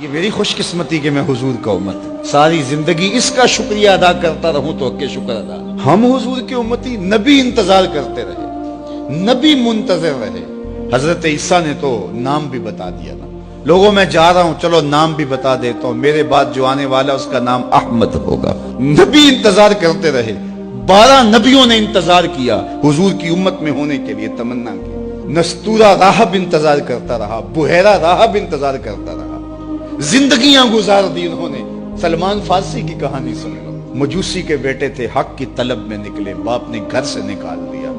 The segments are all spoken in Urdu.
یہ میری خوش قسمتی کہ میں حضور کا امت ساری زندگی اس کا شکریہ ادا کرتا رہوں تو کہ شکر ادا. ہم حضور کے امتی نبی انتظار کرتے رہے, نبی منتظر رہے. حضرت عیسیٰ نے تو نام بھی بتا دیا نا, لوگوں میں جا رہا ہوں چلو نام بھی بتا دیتا ہوں, میرے بعد جو آنے والا اس کا نام احمد ہوگا. نبی انتظار کرتے رہے, 12 نبیوں نے انتظار کیا حضور کی امت میں ہونے کے لیے, تمنا کی. نستورہ راہب انتظار کرتا رہا, بحیرہ راہب انتظار کرتا رہا, زندگیاں گزار دی انہوں نے. سلمان فارسی کی کہانی سن لو, مجوسی کے بیٹے تھے, حق کی طلب میں نکلے, باپ نے گھر سے نکال دیا.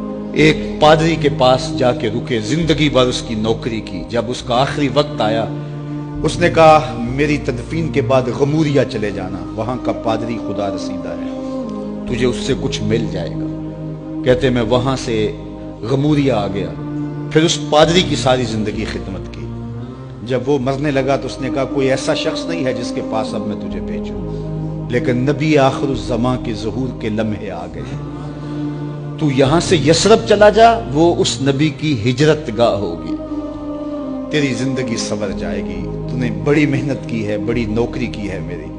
ایک پادری کے پاس جا کے رکے, زندگی بھر اس کی نوکری کی. جب اس کا آخری وقت آیا اس نے کہا میری تدفین کے بعد غموریا چلے جانا, وہاں کا پادری خدا رسیدہ ہے, تجھے اس سے کچھ مل جائے گا. کہتے میں وہاں سے غموریا آ گیا, پھر اس پادری کی ساری زندگی خدمت کی. جب وہ مرنے لگا تو اس نے کہا کوئی ایسا شخص نہیں ہے جس کے پاس اب میں تجھے بھیجوں, لیکن نبی آخر الزماں کے ظہور کے لمحے آ گئے. تو یہاں سے یثرب چلا جا, وہ اس نبی کی ہجرت گاہ ہوگی, تیری زندگی سنور جائے گی. تو نے بڑی محنت کی ہے, بڑی نوکری کی ہے میری.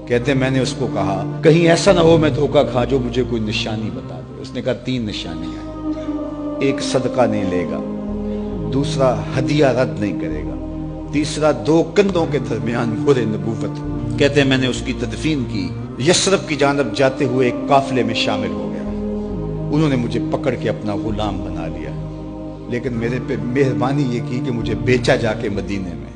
کہتے میں نے اس کو کہا کہیں ایسا نہ ہو میں دھوکہ کھا جو مجھے کوئی نشانی بتا دے. اس نے کہا 3 نشانیاں ہیں, ایک صدقہ نہیں لے گا, دوسرا ہدیہ رد نہیں کرے گا, تیسرا 2 کندھوں کے درمیان مہر نبوت. کہتے میں نے اس کی تدفین کی, یثرب کی جانب جاتے ہوئے ایک قافلے میں شامل ہو گیا. انہوں نے مجھے پکڑ کے اپنا غلام بنا لیا, لیکن میرے پہ مہربانی یہ کی کہ مجھے بیچا جا کے مدینے میں.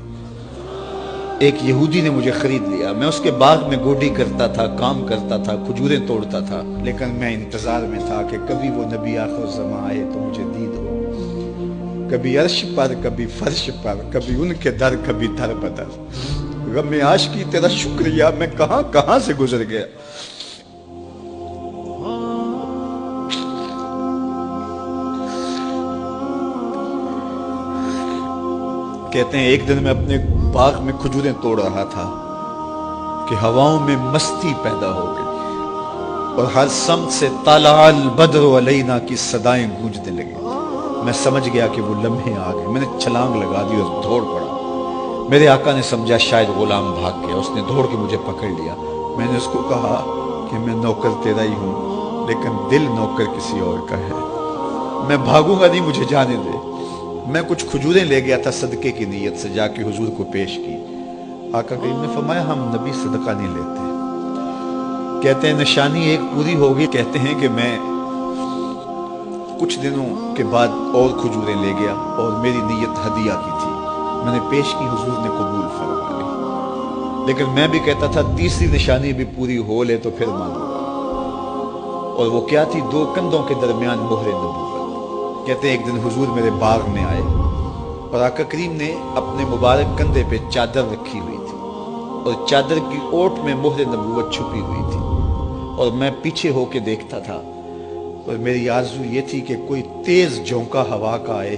ایک یہودی نے مجھے خرید لیا, میں اس کے باغ میں گوڈی کرتا تھا, کام کرتا تھا, کھجوریں توڑتا تھا, لیکن میں انتظار میں تھا کہ کبھی وہ نبی آخر الزماں آئے تو مجھے دید ہو. کبھی عرش پر, کبھی فرش پر, کبھی ان کے در, کبھی در بدر. غم عاشقی تیرا شکریہ میں کہاں کہاں سے گزر گیا. کہتے ہیں ایک دن میں اپنے باغ میں کھجوریں توڑ رہا تھا کہ ہواؤں میں مستی پیدا ہو گئی اور ہر سمت سے طلع البدر علینا کی صدائیں گونجنے لگی. میں سمجھ گیا کہ وہ لمحے آ گئے. میں نے چھلانگ لگا دی اور دوڑ پڑا. میرے آقا نے سمجھا شاید غلام بھاگ گیا, اس نے دوڑ کے مجھے پکڑ لیا. میں نے اس کو کہا کہ میں نوکر تیرا ہی ہوں, لیکن دل نوکر کسی اور کا ہے. میں بھاگوں گا نہیں, مجھے جانے دے. میں کچھ کھجوریں لے گیا تھا صدقے کی نیت سے, جا کے حضور کو پیش کی. آقا کریم نے فرمایا ہم نبی صدقہ نہیں لیتے. کہتے ہیں نشانی ایک پوری ہوگی. کہتے ہیں کہ میں کچھ دنوں کے بعد اور کھجوریں لے گیا اور میری نیت ہدیہ کی تھی, میں نے پیش کی, حضور نے قبول فرما لی. لیکن میں بھی کہتا تھا تیسری نشانی بھی پوری ہو لے تو پھر مانوں گا, اور وہ کیا تھی؟ 2 کندھوں کے درمیان مہر نبوت. کہتے ہیں ایک دن حضور میرے باغ میں آئے اور آقا کریم نے اپنے مبارک کندھے پہ چادر رکھی ہوئی تھی اور چادر کی اوٹ میں مہر نبوت چھپی ہوئی تھی, اور میں پیچھے ہو کے دیکھتا تھا. اور میری آرزو یہ تھی کہ کوئی تیز جھونکا ہوا کا آئے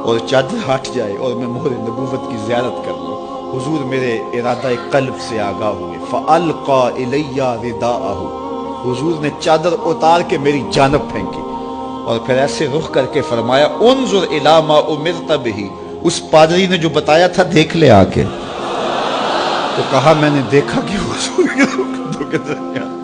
اور چادر ہٹ جائے اور میں مہر نبوت کی زیارت کر لوں. حضور میرے ارادہ قلب سے آگاہ ہوئے. فَأَلْقَى إِلَيَّ رِدَاءَهُ, حضور نے چادر اتار کے میری جانب پھینکی اور پھر ایسے رخ کر کے فرمایا انظر الی ما امرت بہ, اس پادری نے جو بتایا تھا دیکھ لے آ کے. تو کہا میں نے دیکھا کہ حضور کے کندھوں کے درمیان.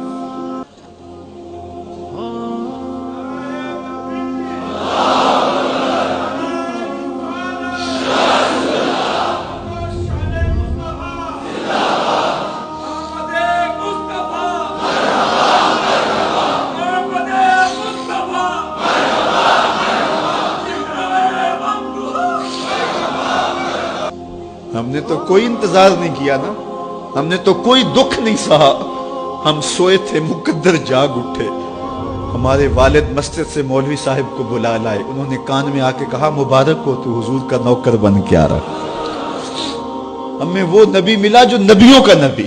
ہم نے تو کوئی انتظار نہیں کیا نا, ہم نے تو کوئی دکھ نہیں سہا. ہم سوئے تھے مقدر جاگ اٹھے. ہمارے والد مسجد سے مولوی صاحب کو بلا لائے, انہوں نے کان میں آ کے کہا مبارک ہو تو حضور کا نوکر بن کے آ رہا. ہمیں وہ نبی ملا جو نبیوں کا نبی.